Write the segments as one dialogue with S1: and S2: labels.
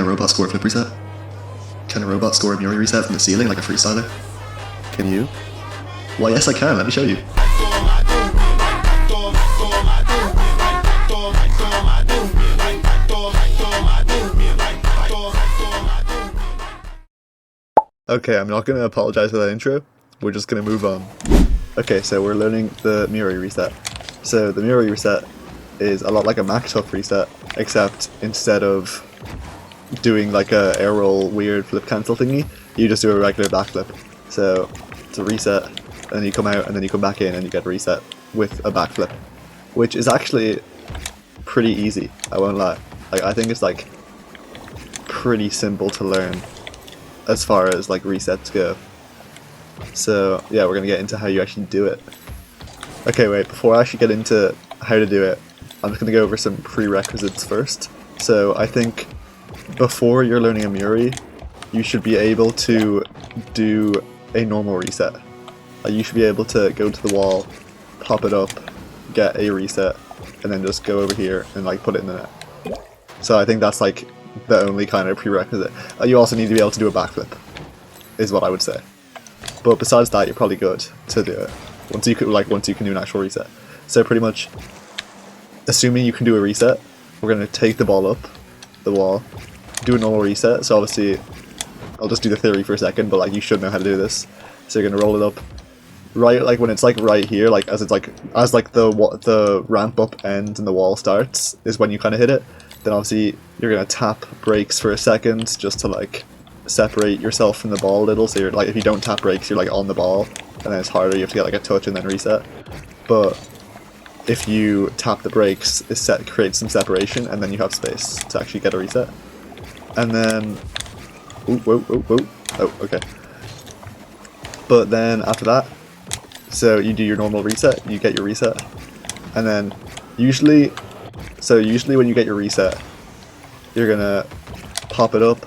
S1: a robot score a flip reset? Can a robot score a Muirie reset from the ceiling like a freestyler?
S2: Can you?
S1: Why, yes I can, let me show you.
S2: Okay, I'm not going to apologize for that intro. We're just going to move on. Okay, so we're learning the Muirie reset. So the Muirie reset is a lot like a Mactuff reset, except instead of doing like a air roll weird flip cancel thingy, you just do a regular backflip. So it's a reset, and then you come out, and then you come back in, and you get a reset with a backflip, which is actually pretty easy, I won't lie. Like, I think it's like pretty simple to learn as far as like resets go. So yeah, we're gonna get into how you actually do it. Okay, wait, before I actually get into how to do it, I'm just gonna go over some prerequisites first. So I think before you're learning a Muirie, you should be able to do a normal reset. Like, you should be able to go to the wall, pop it up, get a reset, and then just go over here and like put it in the net. So I think that's like the only kind of prerequisite. You also need to be able to do a backflip, is what I would say. But besides that, you're probably good to do it once you can do an actual reset. So pretty much, assuming you can do a reset, we're gonna take the ball up the wall, do a normal reset. So obviously, I'll just do the theory for a second, but like you should know how to do this. So you're gonna roll it up, right, like when it's like right here, like as the ramp up ends and the wall starts is when you kind of hit it. Then obviously you're gonna tap brakes for a second just to like separate yourself from the ball a little. So you're like, if you don't tap brakes, you're like on the ball, and then it's harder. You have to get like a touch and then reset. But if you tap the brakes, it creates some separation, and then you have space to actually get a reset. And then, oh, okay. But then after that, so you do your normal reset, you get your reset, and then usually when you get your reset, you're gonna pop it up,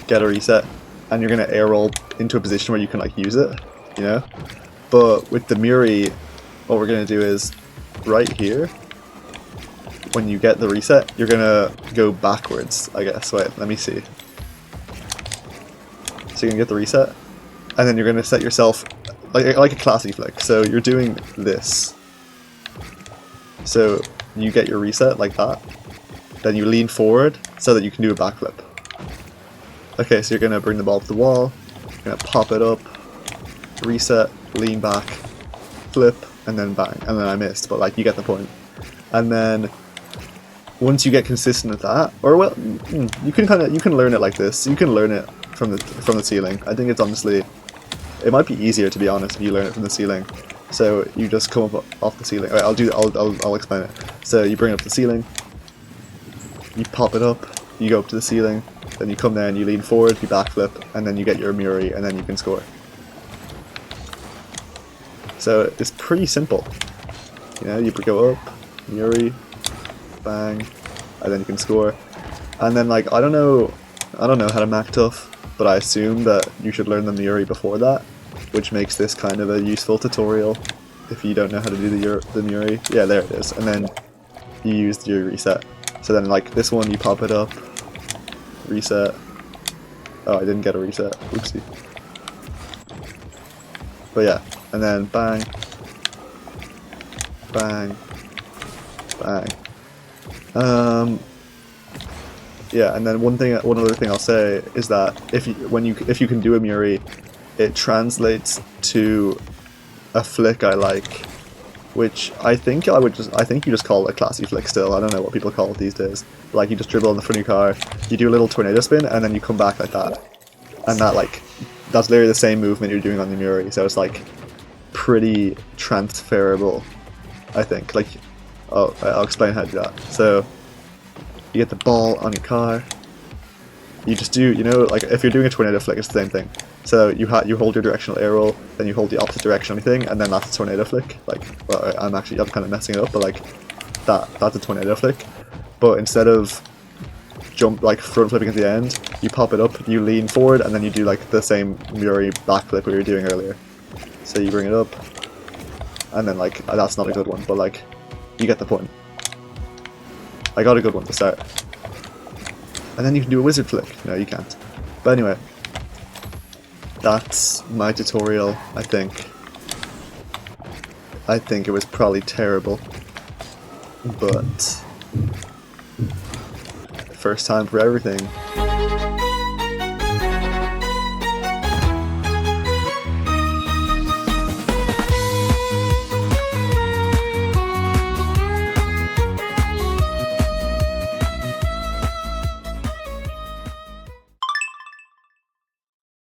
S2: get a reset, and you're gonna air roll into a position where you can like use it, you know? But with the Muirie, what we're gonna do is right here, when you get the reset, you're gonna go backwards, I guess. Wait, let me see. So you're gonna get the reset, and then you're gonna set yourself like a classy flick. So you're doing this. So you get your reset like that, then you lean forward so that you can do a backflip. Okay, so you're gonna bring the ball to the wall, you're gonna pop it up, reset, lean back, flip, and then bang. And then I missed, but like you get the point. And then once you get consistent with that, or well, you can learn it like this. You can learn it from the ceiling. I think it's honestly, it might be easier to be honest if you learn it from the ceiling. So you just come up off the ceiling. Right, I'll explain it. So you bring it up the ceiling, you pop it up, you go up to the ceiling, then you come down, you lean forward, you backflip, and then you get your Muirie, and then you can score. So it's pretty simple. You know, you go up, Muirie, bang, and then you can score. And then like I don't know how to Mactuff, but I assume that you should learn the Muirie before that, which makes this kind of a useful tutorial if you don't know how to do the Muirie. Yeah, there it is. And then you use your reset. So then like this one, you pop it up, reset. Oh, I didn't get a reset. Oopsie. But yeah, and then bang, bang, bang. Yeah, and then one other thing I'll say is that if you can do a Muirie, it translates to a flick I like, which I think you just call it a classy flick still. I don't know what people call it these days. Like you just dribble on the front of your car, you do a little tornado spin, and then you come back like that. And that's literally the same movement you're doing on the Muirie, so it's like pretty transferable, I think. Like, oh, I'll explain how to do that. So you get the ball on your car, you just do, you know, like if you're doing a tornado flick, it's the same thing. So you hold your directional air roll, then you hold the opposite direction on anything, and then that's a tornado flick. Like, well, I'm kind of messing it up, but like that's a tornado flick. But instead of front flipping at the end, you pop it up, you lean forward, and then you do like the same Muirie backflip we were doing earlier. So you bring it up, and then like that's not a good one, but like you get the point. I got a good one to start. And then you can do a wizard flick. No, you can't. But anyway, that's my tutorial, I think. I think it was probably terrible, but first time for everything.